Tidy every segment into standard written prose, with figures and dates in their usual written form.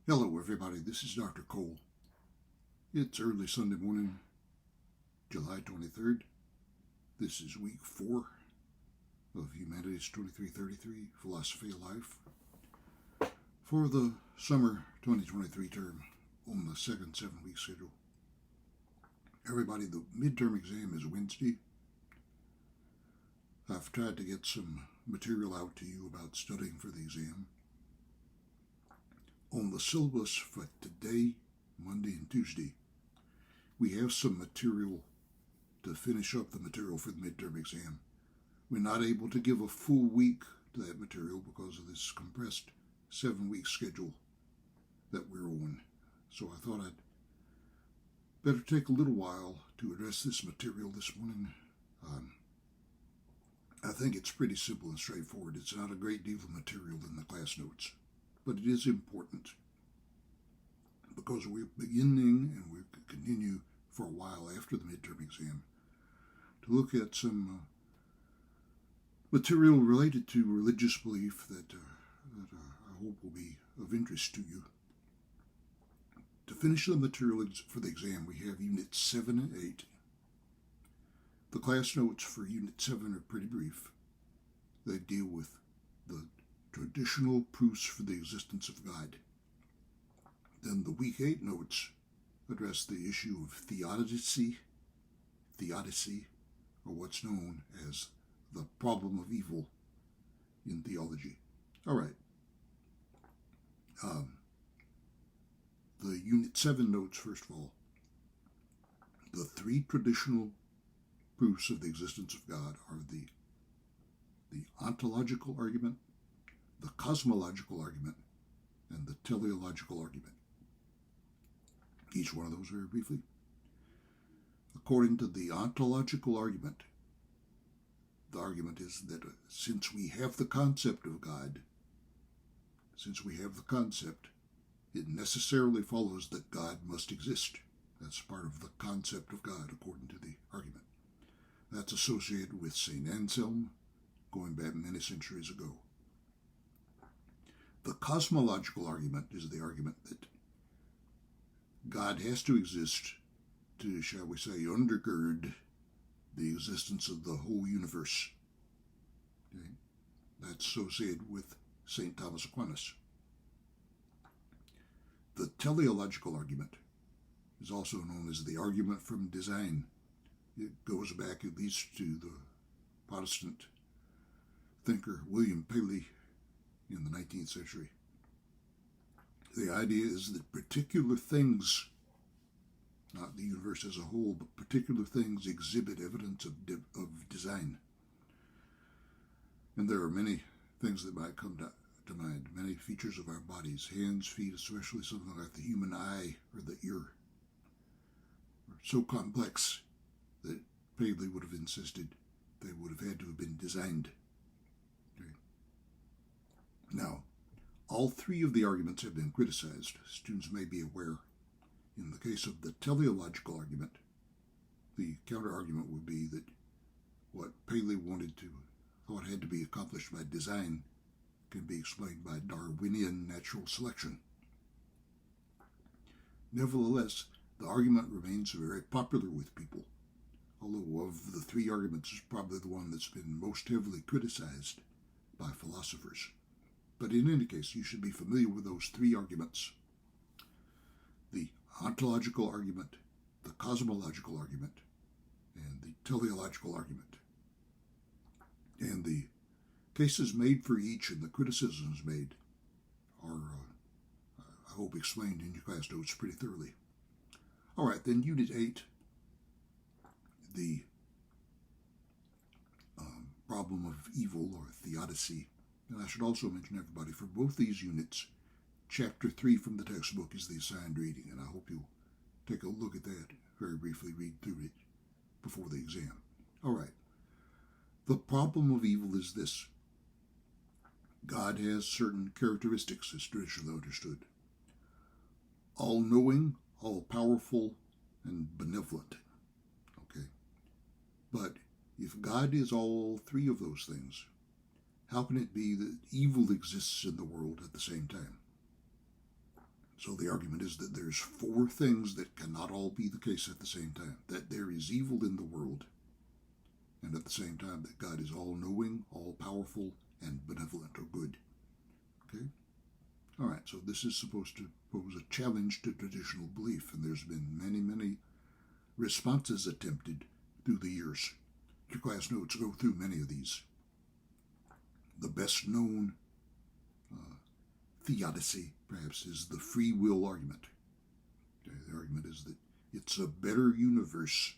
Hello everybody, this is Dr. Cole. It's early Sunday morning, July 23rd. This is week 4 of Humanities 2333, Philosophy of Life, for the summer 2023 term on the second 7-week schedule. Everybody, the midterm exam is Wednesday. I've tried to get some material out to you about studying for the exam. On the syllabus for today, Monday and Tuesday, we have some material to finish up the material for the midterm exam. We're not able to give a full week to that material because of this compressed 7-week schedule that we're on. So I thought I'd better take a little while to address this material this morning. I think it's pretty simple and straightforward. It's not a great deal of material in the class notes, but it is important because we're beginning and we continue for a while after the midterm exam to look at some material related to religious belief that I hope will be of interest to you. To finish the material for the exam, we have Units 7 and 8. The class notes for Unit 7 are pretty brief. They deal with the traditional proofs for the existence of God. Then the Week 8 notes address the issue of theodicy, or what's known as the problem of evil in theology. All right. The Unit 7 notes, first of all, the 3 traditional proofs of the existence of God are the ontological argument, the cosmological argument, and the teleological argument. Each one of those very briefly. According to the ontological argument, the argument is that since we have the concept of God, it necessarily follows that God must exist. That's part of the concept of God, according to the argument. That's associated with St. Anselm, going back many centuries ago. The cosmological argument is the argument that God has to exist to, shall we say, undergird the existence of the whole universe. Okay? That's associated with St. Thomas Aquinas. The teleological argument is also known as the argument from design. It goes back at least to the Protestant thinker William Paley in the 19th century. The idea is that particular things, not the universe as a whole, but particular things exhibit evidence of design. And there are many things that might come to mind, many features of our bodies, hands, feet, especially something like the human eye or the ear, are so complex that Paley would have insisted they would have had to have been designed. Okay. Now, all 3 of the arguments have been criticized. Students may be aware. In the case of the teleological argument, the counter-argument would be that what Paley thought had to be accomplished by design can be explained by Darwinian natural selection. Nevertheless, the argument remains very popular with people, although of the 3 arguments is probably the one that's been most heavily criticized by philosophers. But in any case, you should be familiar with those 3 arguments: the ontological argument, the cosmological argument, and the teleological argument. And the cases made for each and the criticisms made are, I hope, explained in your class notes pretty thoroughly. All right, then Unit 8, the problem of evil or theodicy. And I should also mention, everybody, for both these units, Chapter 3 from the textbook is the assigned reading, and I hope you'll take a look at that very briefly, read through it before the exam. All right. The problem of evil is this. God has certain characteristics, as traditionally understood: all-knowing, all-powerful, and benevolent. Okay? But if God is all 3 of those things, how can it be that evil exists in the world at the same time? So the argument is that there's four things that cannot all be the case at the same time. That there is evil in the world, and at the same time that God is all-knowing, all-powerful, and benevolent or good. Okay? All right, so this is supposed to pose a challenge to traditional belief, and there's been many, many responses attempted through the years. Your class notes go through many of these. The best known theodicy, perhaps, is the free will argument. Okay, the argument is that it's a better universe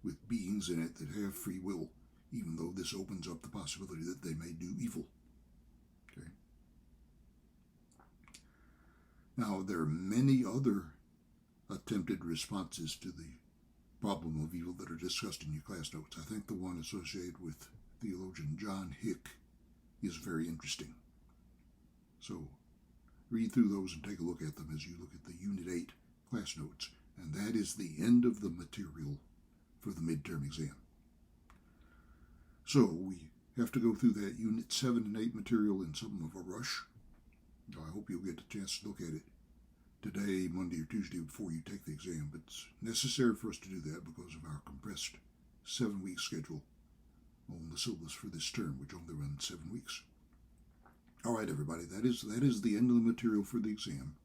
with beings in it that have free will, even though this opens up the possibility that they may do evil. Okay. Now, there are many other attempted responses to the problem of evil that are discussed in your class notes. I think the one associated with theologian John Hick is very interesting. So, read through those and take a look at them as you look at the Unit 8 class notes. And that is the end of the material for the midterm exam. So we have to go through that Unit 7 and 8 material in something of a rush. I hope you'll get a chance to look at it today, Monday or Tuesday before you take the exam. But it's necessary for us to do that because of our compressed 7-week schedule on the syllabus for this term, which only runs 7 weeks. All right, everybody, that is the end of the material for the exam.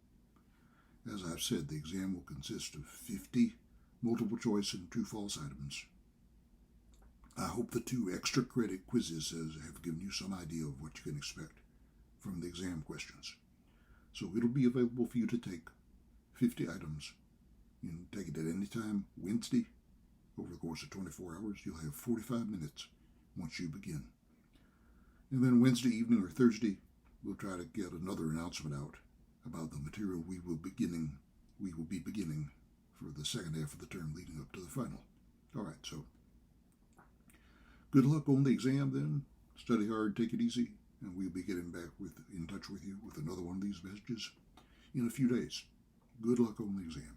As I've said, the exam will consist of 50 multiple choice and true-false items. I hope the 2 extra credit quizzes have given you some idea of what you can expect from the exam questions. So it'll be available for you to take 50 items. You can take it at any time. Wednesday, over the course of 24 hours, you'll have 45 minutes once you begin. And then Wednesday evening or Thursday, we'll try to get another announcement out about the material we will be beginning for the second half of the term leading up to the final. All right, so good luck on the exam then. Study hard, take it easy, and we'll be getting back in touch with you with another one of these messages in a few days. Good luck on the exam.